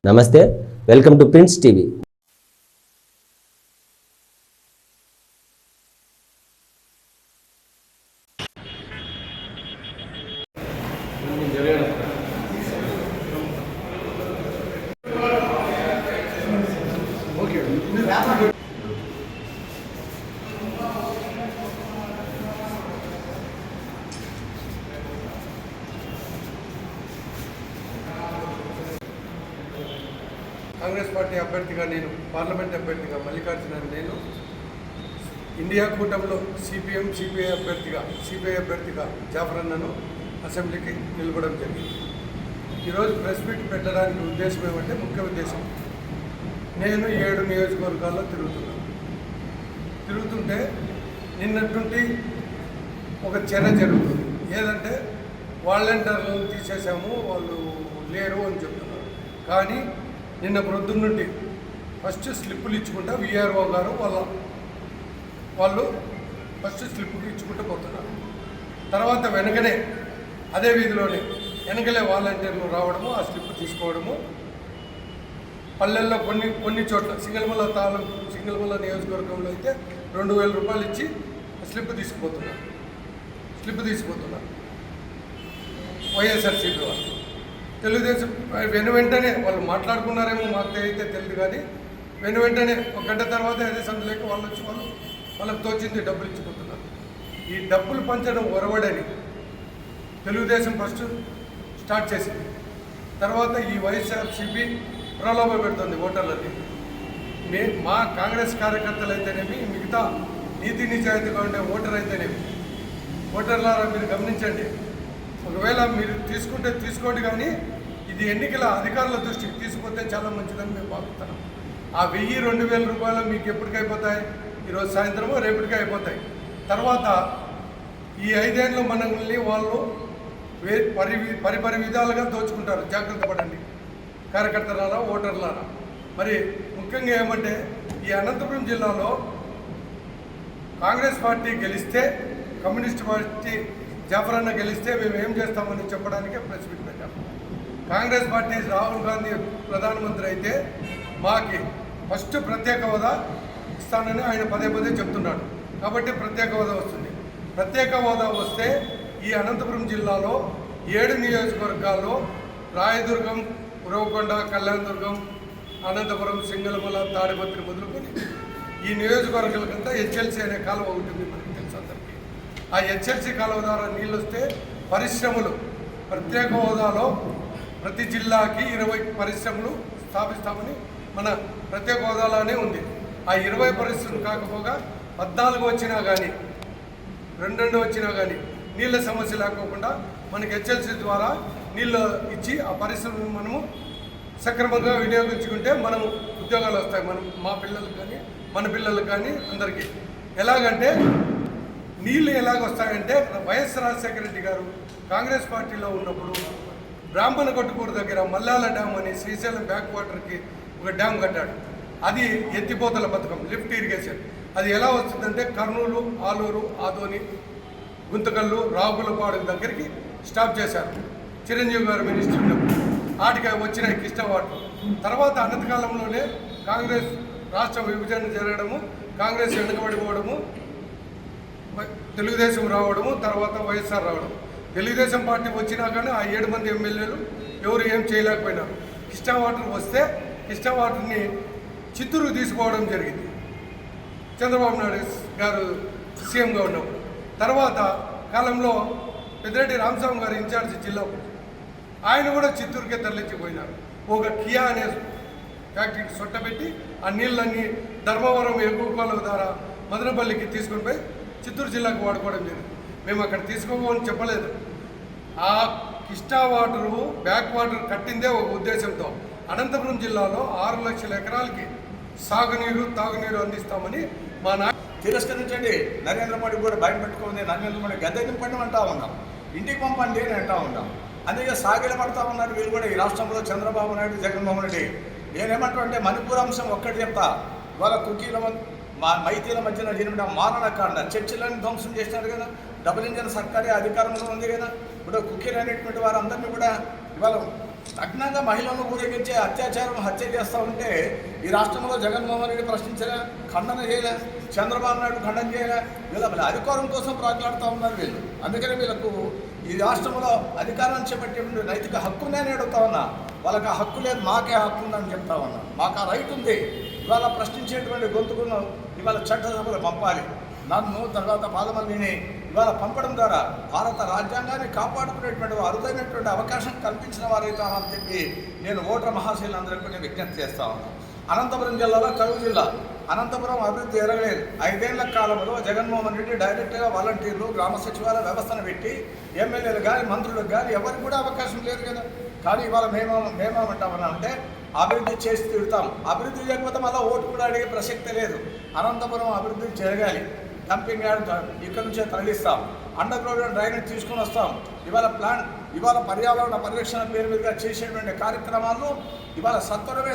నమస్తే, welcome to prince TV. Congress party అభ్యర్థిగా నేను, పార్లమెంట్ అభ్యర్థిగా మల్లికార్జున నేను, ఇండియా కూటమిలో సిపిఎం సిపిఐ అభ్యర్థిగా జాఫర్ అన్నను అసెంబ్లీకి నిలబడడం జరిగింది. ఈరోజు ప్రెస్ మీట్ పెట్టడానికి ఉద్దేశం ఏమంటే, ముఖ్య ఉద్దేశం, నేను 7 నియోజకవర్గాల్లో తిరుగుతుంటే నిన్నటి నుండి ఒక చర్య జరుగుతుంది. ఏదంటే వాలంటీర్లను తీసేసాము, వాళ్ళు లేరు అని చెప్తున్నారు. కానీ నిన్న ప్రొద్దున నుండి ఫస్ట్ స్లిప్పులు ఇచ్చుకుంటా విఆర్ఓ గారు వాళ్ళు ఫస్ట్ స్లిప్పులు ఇచ్చుకుంటూ పోతున్నారు. తర్వాత వెనకనే అదే వీధిలోనే వెనకలే వాలంటీర్లు రావడము, ఆ స్లిప్ తీసుకోవడము, పల్లెల్లో కొన్ని చోట్ల సింగల్మల్ల నియోజకవర్గంలో అయితే 2000 రూపాయలు ఇచ్చి స్లిప్ తీసుకుపోతున్నారు వైఎస్ఆర్సీపీ వాళ్ళు. తెలుగుదేశం వెంటనే వాళ్ళు మాట్లాడుకున్నారేమో మాకు అయితే తెలియదు, కానీ వెంటనే 1 గంట తర్వాత అదే సందులేక వాళ్ళకి తోచింది డబ్బులు ఇచ్చిపోతున్నారు. ఈ డబ్బులు పంచడం ఒరవడని తెలుగుదేశం ఫస్ట్ స్టార్ట్ చేసింది. తర్వాత ఈ వైఎస్ఆర్సీపీ ప్రలోభ పెడుతుంది ఓటర్లని. మా కాంగ్రెస్ కార్యకర్తలు అయితేనేమి, మిగతా నీతి నిజాయితీగా ఉండే ఓటర్ అయితేనేమి, ఓటర్లారా మీరు గమనించండి. ఒకవేళ మీరు తీసుకుంటే తీసుకోండి, కానీ ఇది ఎన్నికల అధికారుల దృష్టికి తీసుకుపోతే చాలా మంచిదని మేము భావిస్తున్నాం. ఆ 1000-2000 రూపాయలు మీకు ఎప్పటికైపోతాయి? ఈరోజు సాయంత్రమో రేపటికే అయిపోతాయి. తర్వాత ఈ 5 ఏళ్ళు మనల్ని వాళ్ళు పరిపరి విధాలుగా దోచుకుంటారు. జాగ్రత్త పడండి కార్యకర్తలారా, ఓటర్లారా. మరి ముఖ్యంగా ఏమంటే, ఈ అనంతపురం జిల్లాలో కాంగ్రెస్ పార్టీ గెలిస్తే, కమ్యూనిస్ట్ పార్టీ జాఫర్ అన్న గెలిస్తే మేము ఏం చేస్తామని చెప్పడానికే ప్రెస్ మీట్ పెట్టాము. కాంగ్రెస్ పార్టీ రాహుల్ గాంధీ ప్రధానమంత్రి అయితే మాకి ఫస్ట్ ప్రత్యేక హోదా ఇస్తానని ఆయన పదే చెప్తున్నాడు. కాబట్టి ప్రత్యేక హోదా వస్తుంది. ప్రత్యేక హోదా వస్తే ఈ అనంతపురం జిల్లాలో 7 నియోజకవర్గాల్లో రాయదుర్గం, ఉరవకొండ, కళ్యాణదుర్గం, అనంతపురం, సింగల్మల, తాడిపత్రి మొదలుకొని ఈ నియోజకవర్గాలకంతా హెచ్ఎల్సీ అనే కాలువ ఉంటుంది, మనకి తెలుసు అందరికీ. ఆ హెచ్ఎల్సీ కాలువ ద్వారా నీళ్ళు వస్తే పరిశ్రమలు, ప్రత్యేక హోదాలో ప్రతి జిల్లాకి 20 పరిశ్రమలు స్థాపిస్తామని మన ప్రత్యేక హోదాలోనే ఉంది. ఆ 20 పరిశ్రమలు కాకపోగా 14 వచ్చినా కానీ, 2 వచ్చినా కానీ నీళ్ళ సమస్య లేకోకుండా మనకి హెచ్ఎల్సీ ద్వారా నీళ్ళు ఇచ్చి ఆ పరిశ్రమను మనము సక్రమంగా వినియోగించుకుంటే మనము ఉద్యోగాలు వస్తాయి. మా పిల్లలకు కానీ, మన పిల్లలకు కానీ, అందరికీ. ఎలాగంటే నీళ్ళు ఎలాగొస్తాయంటే, వైఎస్ రాజశేఖర రెడ్డి గారు కాంగ్రెస్ పార్టీలో ఉన్నప్పుడు బ్రాహ్మణ కొట్టుకూరు దగ్గర మల్లాల డ్యామ్ అని శ్రీశైలం బ్యాక్ వాటర్కి ఒక డ్యామ్ కట్టాడు. అది ఎత్తిపోతల పథకం, లిఫ్ట్ ఇరిగేషన్. అది ఎలా వస్తుందంటే కర్నూలు, ఆలూరు, ఆదోని, గుంతకల్లు, రాగులపాడు దగ్గరికి స్టాప్ చేశారు చిరంజీవి గారు మినిస్టర్ ఉన్నప్పుడు. వాటికి వచ్చినాయి కిష్ట వాటర్. తర్వాత అనంతకాలంలోనే కాంగ్రెస్ రాష్ట్ర విభజన జరగడము, కాంగ్రెస్ వెనుకబడిపోవడము, తెలుగుదేశం రావడము, తర్వాత వైఎస్ఆర్ రావడం. తెలుగుదేశం పార్టీ వచ్చినా కానీ ఆ 7 మంది ఎమ్మెల్యేలు ఎవరు ఏం చేయలేకపోయినారు. కిష్టా వాటర్ వస్తే కిష్టా వాటర్ని చిత్తూరు తీసుకోవడం జరిగింది చంద్రబాబు నాయుడు గారు సీఎంగా ఉన్నప్పుడు. తర్వాత కాలంలో పెద్దిరెడ్డి రామస్వామి గారు ఇన్ఛార్జి జిల్లా, ఆయన కూడా చిత్తూరుకే తరలించిపోయినారు. ఒక కియా అనే ఫ్యాక్టరీకి సొట్టబెట్టి ఆ నీళ్ళన్నీ ధర్మవరం ఎగువ కాలువ ద్వారా మదనపల్లికి తీసుకొని పోయి చిత్తూరు జిల్లాకు వాడుకోవడం జరిగింది. మేము అక్కడ తీసుకోమని చెప్పలేదు. ఆ కిష్టా వాటరు, బ్యాక్ వాటర్ కట్టిందే ఒక ఉద్దేశంతో అనంతపురం జిల్లాలో 6 లక్షల ఎకరాలకి సాగునీరు, తాగునీరు అందిస్తామని మా తిరస్కరించండి. నరేంద్ర మోడీ కూడా బయట పెట్టుకుంది. నరేంద్ర మోడీ గద్దె దింపండి అంటా ఉన్నాం, ఇంటికి పంపండి అని అంటా ఉన్నాం. అందుకే సాగిల పడతా ఉన్నారు వీళ్ళు కూడా. ఈ రాష్ట్రంలో చంద్రబాబు నాయుడు, జగన్మోహన్ రెడ్డి. నేనేమంటా అంటే మణిపూర్ అంశం ఒక్కటి చెప్తా. వాళ్ళ కుకీల మైతీల మధ్యన జరిగిన మారణకాండ, చర్చిలను ధ్వంసం చేసినారు కదా. డబుల్ ఇంజన్ సర్కారీ అధికారంలో ఉంది కదా. ఇప్పుడు కుకీలు అనేటువంటి వారందరినీ కూడా ఇవాళ నగ్నంగా మహిళలను ఊరేగించే అత్యాచారం హత్య చేస్తూ ఉంటే ఈ రాష్ట్రంలో జగన్మోహన్ రెడ్డి ప్రశ్నించలే, ఖండన చేయలే, చంద్రబాబు నాయుడు ఖండన చేయలే. వీళ్ళ అధికారం కోసం ప్రాకులాడుతూ ఉన్నారు వీళ్ళు. అందుకని వీళ్ళకు ఈ రాష్ట్రంలో అధికారం చేపట్టే నైతిక హక్కునే అడుగుతా ఉన్నా. వాళ్ళకి ఆ హక్కు లేదు, మాకే హక్కు ఉందని చెప్తా ఉన్నా. మాకు ఆ రైట్ ఉంది. ఇవాళ ప్రశ్నించేటువంటి గొంతుకును ఇవాళ చట్టసభలు పంపాలి. నన్ను తర్వాత పార్లమెంట్ని ఇవాళ పంపడం ద్వారా భారత రాజ్యాంగాన్ని కాపాడుకునేటువంటి అరుదైనటువంటి అవకాశం కల్పించిన వారైతామని చెప్పి నేను ఓటర్ మహాశీలందరికీ నేను విజ్ఞప్తి చేస్తా ఉన్నాను. అనంతపురం జిల్లాలో కరువు జిల్లా. అనంతపురం అభివృద్ధి ఎరగలేదు. 5 ఏళ్ల కాలంలో జగన్మోహన్ రెడ్డి డైరెక్ట్గా వాలంటీర్లు, గ్రామ సచివాలయ వ్యవస్థను పెట్టి ఎమ్మెల్యేలు కానీ మంత్రులకు కానీ ఎవరికి కూడా అవకాశం లేదు కదా. కానీ ఇవాళ మేమేమంటామన్నా అంటే అభివృద్ధి చేసి తిడతాం. అభివృద్ధి చేయకపోతే మళ్ళీ ఓటు కూడా అడిగే ప్రసక్తే లేదు. అనంతపురం అభివృద్ధి జరగాలి. డంపింగ్ యార్డ్ ఇక్కడ నుంచే తరలిస్తాం. అండర్ గ్రౌండ్ డ్రైనేజ్ తీసుకుని వస్తాం. ఇవాళ పర్యావరణ పరిరక్షణ పేరు మీదుగా చేసేటువంటి కార్యక్రమాలు ఇవాళ సత్వరమే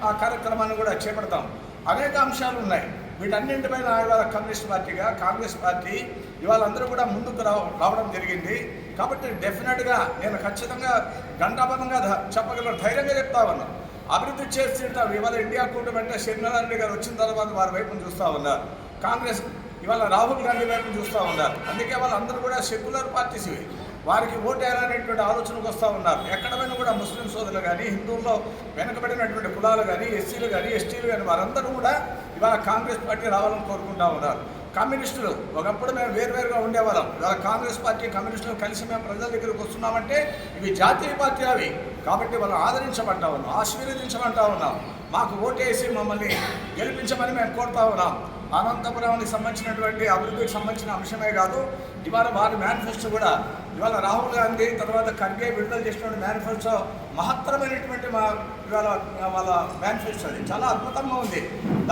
ఆ కార్యక్రమాన్ని కూడా చేపడతాం. అనేక అంశాలు ఉన్నాయి. వీటన్నింటిపైన ఇవాళ కమ్యూనిస్ట్ పార్టీగా కాంగ్రెస్ పార్టీ ఇవాళ అందరూ కూడా ముందుకు రావడం జరిగింది. కాబట్టి డెఫినెట్గా నేను ఖచ్చితంగా గంటాబద్ధంగా చెప్పగలను, ధైర్యంగా చెప్తా ఉన్నాను. అభివృద్ధి చేస్తుంటాం. ఇవాళ ఇండియా కూటమి అంటే షర్మిలా రెడ్డి గారు వచ్చిన తర్వాత వారి వైపును చూస్తూ ఉన్నారు. కాంగ్రెస్ ఇవాళ రాహుల్ గాంధీ వైపును చూస్తూ ఉన్నారు. అందుకే వాళ్ళందరూ కూడా సెక్యులర్ పార్టీస్ ఇవి. వారికి ఓటేయాలనేటువంటి ఆలోచనకు వస్తూ ఉన్నారు. ఎక్కడైనా కూడా ముస్లిం సోదరులు కానీ, హిందువుల్లో వెనుకబడినటువంటి కులాలు కానీ, ఎస్సీలు కానీ, ఎస్టీలు కానీ వారందరూ కూడా ఇవాళ కాంగ్రెస్ పార్టీ రావాలని కోరుకుంటూ ఉన్నారు. కమ్యూనిస్టులు ఒకప్పుడు మేము వేరువేరుగా ఉండేవాళ్ళం. ఇవాళ కాంగ్రెస్ పార్టీ కమ్యూనిస్టులు కలిసి మేము ప్రజల దగ్గరికి వస్తున్నామంటే ఇవి జాతీయ పార్టీ అవి. కాబట్టి వాళ్ళు ఆదరించమంటా ఉన్నాం, ఆశీర్వదించమంటా ఉన్నాం. మాకు ఓటేసి మమ్మల్ని గెలిపించమని మేము కోరుతా ఉన్నాం. అనంతపురానికి సంబంధించినటువంటి అభివృద్ధికి సంబంధించిన అంశమే కాదు, ఇవాళ వారి మేనిఫెస్టో కూడా ఇవాళ రాహుల్ గాంధీ తర్వాత ఖర్గే విడుదల చేసినటువంటి మేనిఫెస్టో మహత్తరమైనటువంటి ఇవాళ వాళ్ళ మేనిఫెస్టో అది చాలా అద్భుతంగా ఉంది.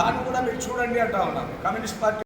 దాన్ని కూడా మీరు చూడండి అంటా ఉన్నాం. Communist party